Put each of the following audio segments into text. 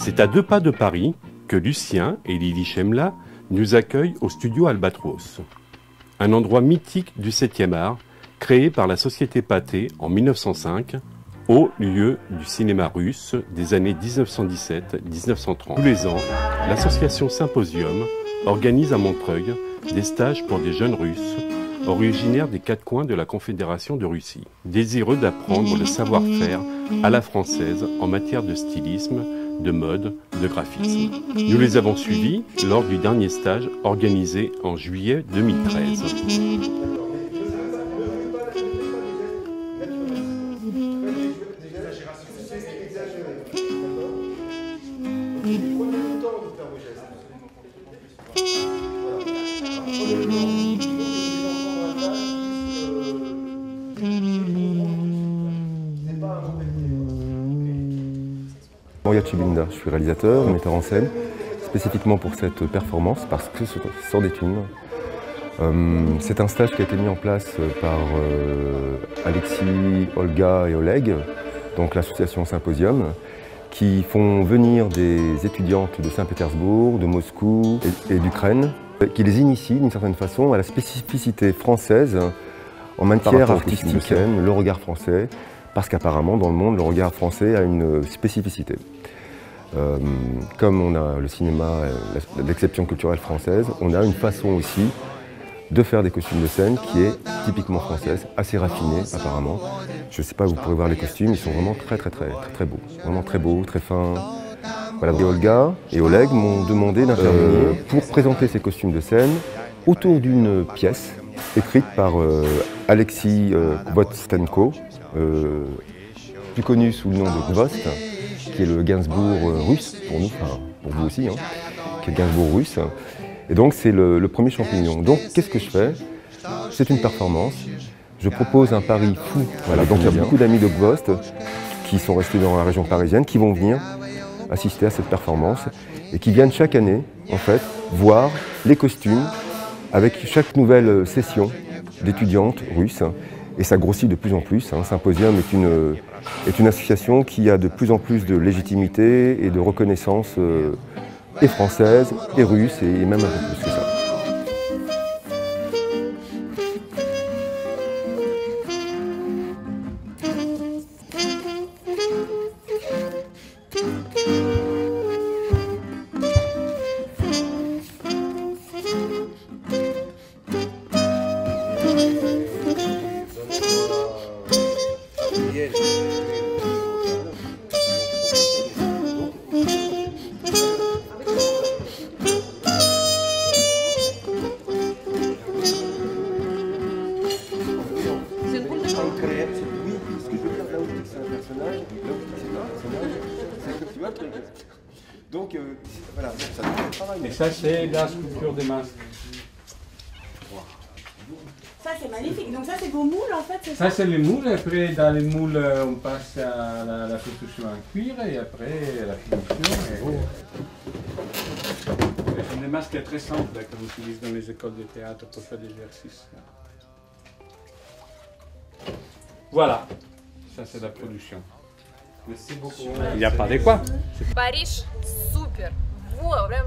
C'est à 2 pas de Paris que Lucien et Lily Chemla nous accueillent au studio Albatros, un endroit mythique du 7e art, créé par la société Pathé en 1905, haut lieu du cinéma russe des années 1917-1930. Tous les ans, l'association Symposium organise à Montreuil des stages pour des jeunes Russes originaires des 4 coins de la Confédération de Russie, désireux d'apprendre le savoir-faire à la française en matière de stylisme, de mode, de graphisme. Nous les avons suivis lors du dernier stage organisé en juillet 2013. Moria Chibinda, je suis réalisateur, metteur en scène, spécifiquement pour cette performance, parce que ce sont des films. C'est un stage qui a été mis en place par Alexis, Olga et Oleg, donc l'association Symposium, qui font venir des étudiantes de Saint-Pétersbourg, de Moscou et d'Ukraine, qui les initient d'une certaine façon à la spécificité française en matière artistique, le regard français, parce qu'apparemment dans le monde, le regard français a une spécificité. Comme on a le cinéma, l'exception culturelle française, on a une façon aussi de faire des costumes de scène qui est typiquement française, assez raffinée apparemment. Je ne sais pas, vous pourrez voir les costumes, ils sont vraiment très beaux. Vraiment très beaux, très fins. Voilà. Et Olga et Oleg m'ont demandé d'intervenir pour présenter ces costumes de scène autour d'une pièce écrite par Alexis Vostenko, plus connu sous le nom de Gvost, qui est le Gainsbourg russe pour nous, enfin pour vous aussi, hein, qui est le Gainsbourg russe. Et donc c'est le premier champignon. Donc qu'est-ce que je fais? C'est une performance. Je propose un pari fou. Voilà, donc il y a beaucoup d'amis de Gvost qui sont restés dans la région parisienne, qui vont venir assister à cette performance et qui viennent chaque année, en fait, voir les costumes avec chaque nouvelle session d'étudiantes russes. Et ça grossit de plus en plus. Symposium est une association qui a de plus en plus de légitimité et de reconnaissance et française, et russe, et même un peu plus que ça. Donc voilà, ça doit être pareil. Et ça, c'est la sculpture des masques. Ça, c'est magnifique. Donc ça, c'est vos moules, en fait, c'est ça? Ça, c'est les moules. Après, dans les moules, on passe à la construction en cuir et après la finition. Ce sont des masques très simples qu'on utilise dans les écoles de théâtre pour faire des exercices. Voilà. Ça, c'est la production. Merci beaucoup. Il n'y a pas de quoi. Paris, super. Wow, прям.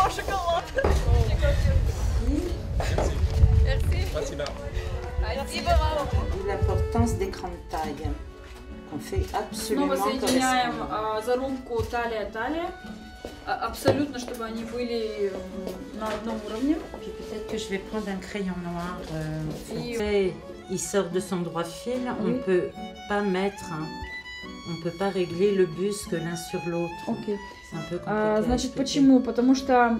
Шоколад. Merci. L'importance des grandes tailles. On fait absolument соединяем зарубку талия-талия. Абсолютно, чтобы они были на одном уровне. Peut-être que je vais prendre un crayon noir. Il sort de son droit fil, on ne peut pas mettre, on ne peut pas régler le buste l'un sur l'autre. Okay. C'est un peu compliqué. Значит, почему? Потому что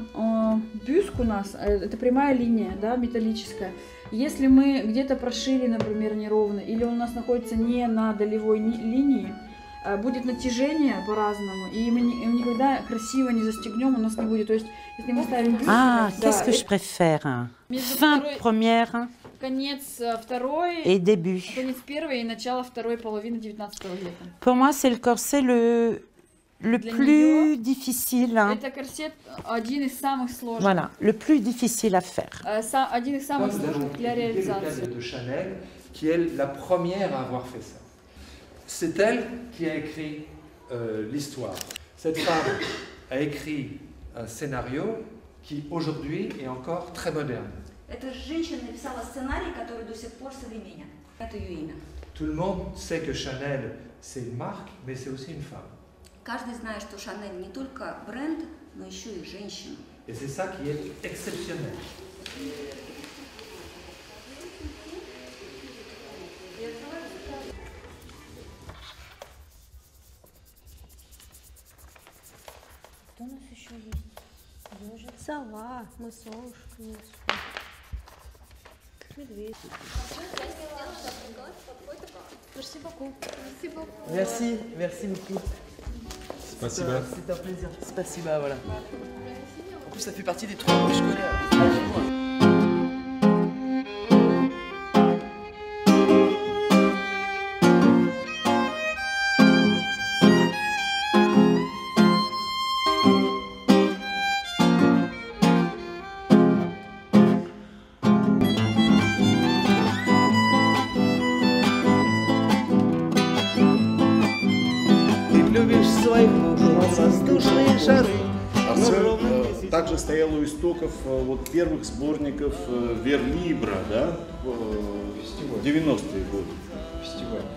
бюст у нас это прямая линия, да, металлическая. Если мы где-то прошили, например, неровно, или он у нас находится не на долевой линии, будет натяжение по-разному, и мы никогда красиво не застегнем, у нас не будет. То есть, если мы ставим бюст... qu'est-ce que je préfère? Fin première et début. Pour moi, c'est le corset le plus difficile. Voilà, le plus difficile à faire. De Chanel, qui est la première à avoir fait ça. C'est elle qui a écrit l'histoire. Cette femme a écrit un scénario qui aujourd'hui est encore très moderne. Эта женщина написала сценарий, который до сих пор современен. Это ее имя. Tout le monde sait que Chanel, c'est une marque, mais c'est aussi une femme. Каждый знает, что Шанель не только бренд, но еще и женщина. Et c'est ça qui est exceptionnel. Что у нас еще есть? Ежик. Сова, мысошка, медведь. Merci, merci beaucoup. Спасибо. C'est un plaisir. Спасибо, voilà. En plus, ça fait partie des trucs que je connais. Также стояла у истоков вот первых сборников Верлибра, да, в 90-е годы,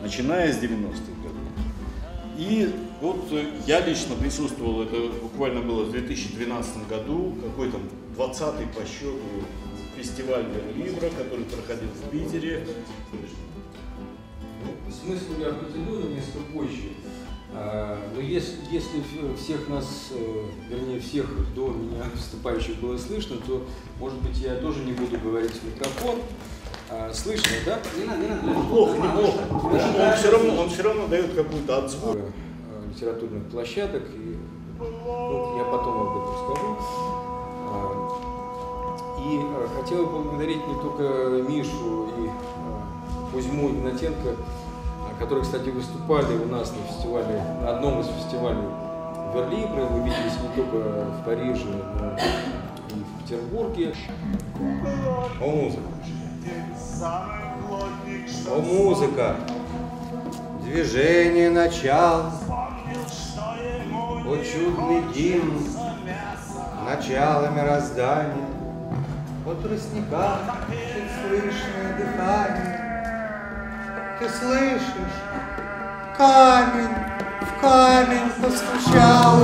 начиная с 90-х годов. И вот я лично присутствовал, это буквально было в 2012 году, какой там 20-й по счету фестиваль Верлибра, который проходил в Питере. Смысл я определю несколько позже. Но если всех нас, вернее всех до меня выступающих было слышно, то, может быть, я тоже не буду говорить в микрофон. Слышно, да? Не надо. Неплохо. Он все равно дает какую-то отзвук. Литературных площадок, и я потом об этом скажу. И хотел поблагодарить не только Мишу и Кузьму Игнатенко, которые, кстати, выступали у нас на фестивале, на одном из фестивалей Верлибра. Мы виделись не только в Париже, но и в Петербурге. О, музыка! О, музыка! Движение начало, о, чудный гимн, начало мироздания, о, тростника, чуть слышное дыхание. Ты слышишь? Камень в камень постучал.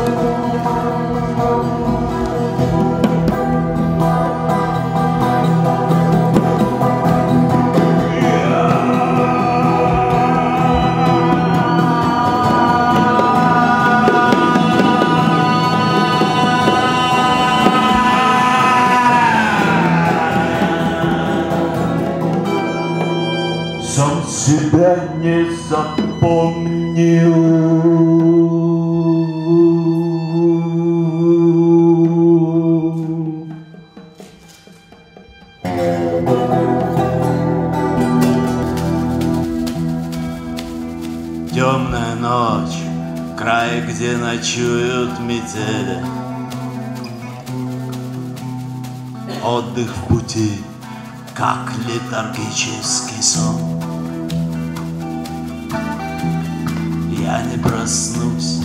Сам себя не запомнил. Темная ночь, край, где ночуют метели. Отдых в пути, как летаргический сон. Я не проснусь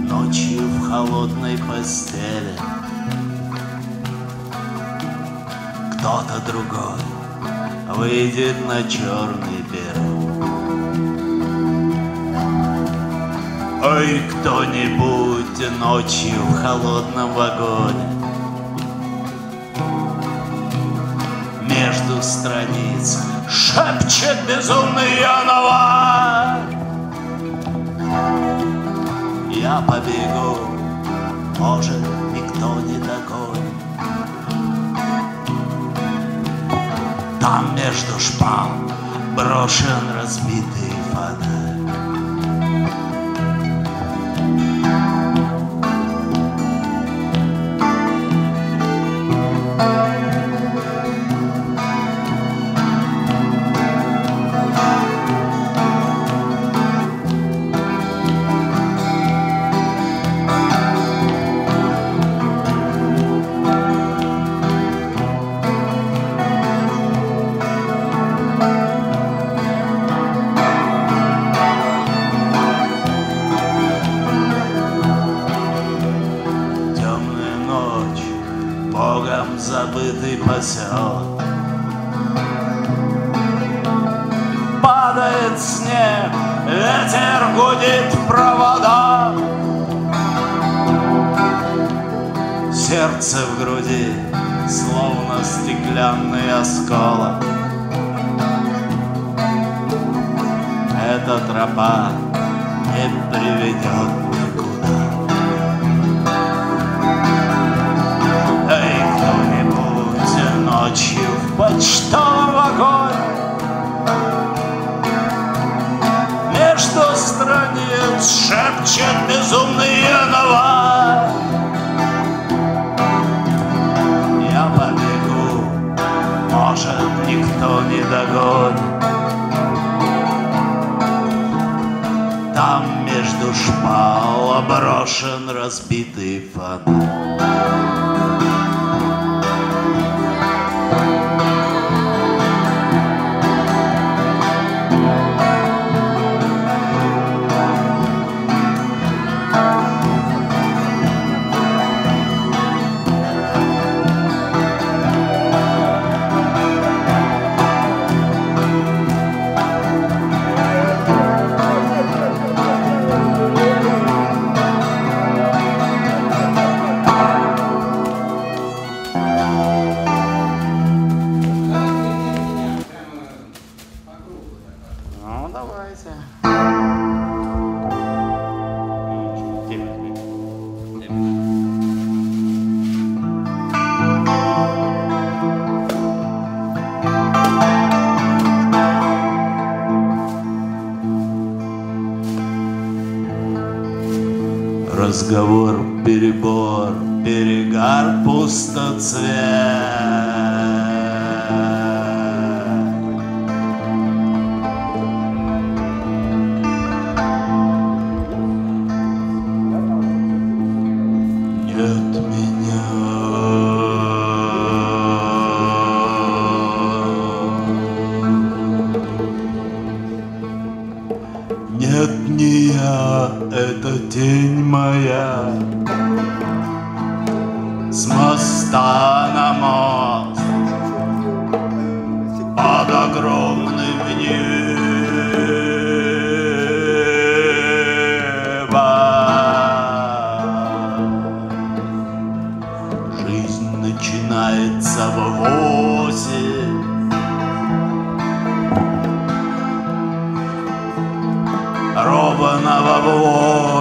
ночью в холодной постели. Кто-то другой выйдет на черный перрон. Ой, кто-нибудь ночью в холодном вагоне между страниц шепчет безумный январь. Я побегу, может, никто не догонит. Там между шпал брошен разбитый фонарь. спасет. Падает снег, ветер гудит в провода. Сердце в груди, словно стеклянный осколок. Эта тропа не приведет никуда. Эй, кто-нибудь ночью в почтовом вагоне между страниц шепчет безумный январь. Я побегу, может, никто не догонит. Там между шпал брошен разбитый фонарь. Разговор, перебор, перегар, пустоцвет. Нет меня. Нет, не я, это тень моя. С моста на мост под огромным небом. Жизнь начинается в 8. Ровно в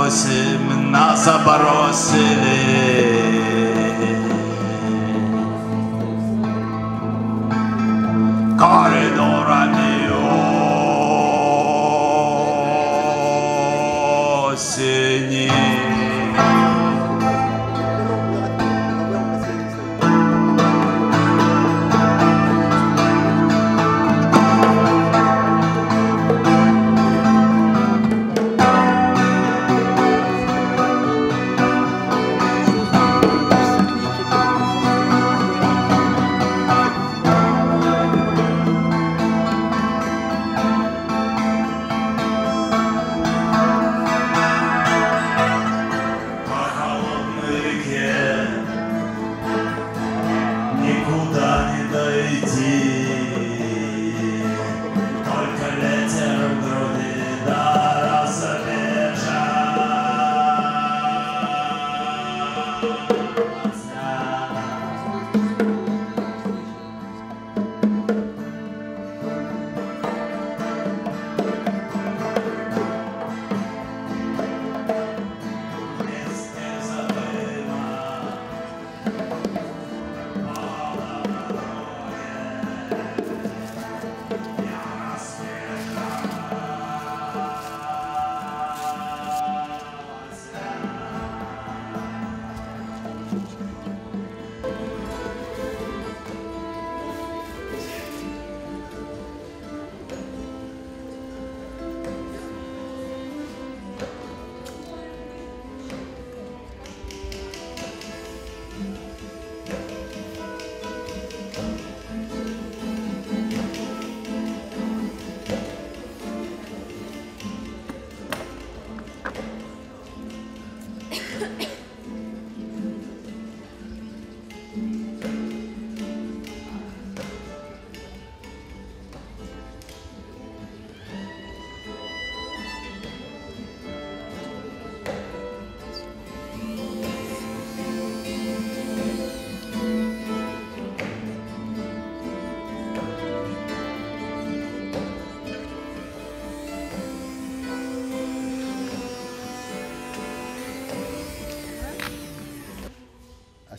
8 нас забросили. Коридорами осени.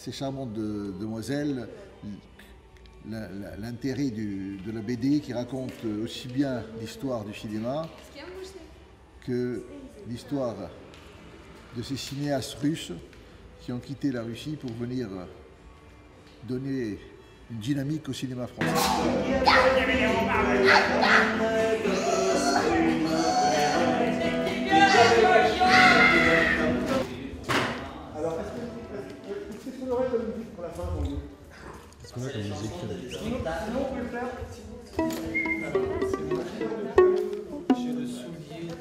ces charmantes demoiselles l'intérêt de la BD qui raconte aussi bien l'histoire du cinéma que l'histoire de ces cinéastes russes qui ont quitté la Russie pour venir donner une dynamique au cinéma français. Alors, est-ce qu'on aurait de la musique pour la fin pour vous? Est-ce qu'on a de la musique? Non, on peut le faire. J'ai le soulier de...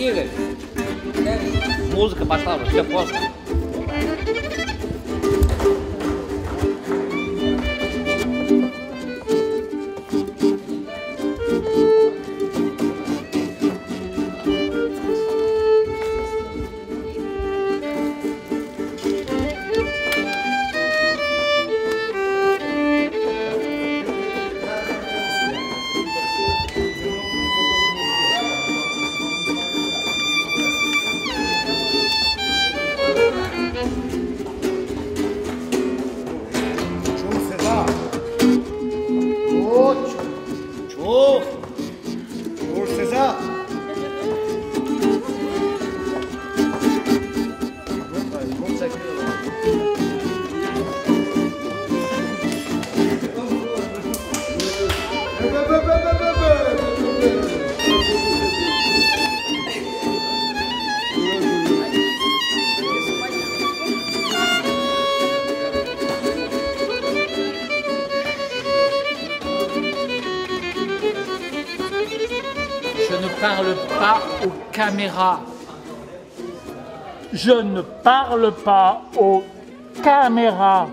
Игорь, музыка поставлю, все просто. Je ne parle pas aux caméras. Je ne parle pas aux caméras.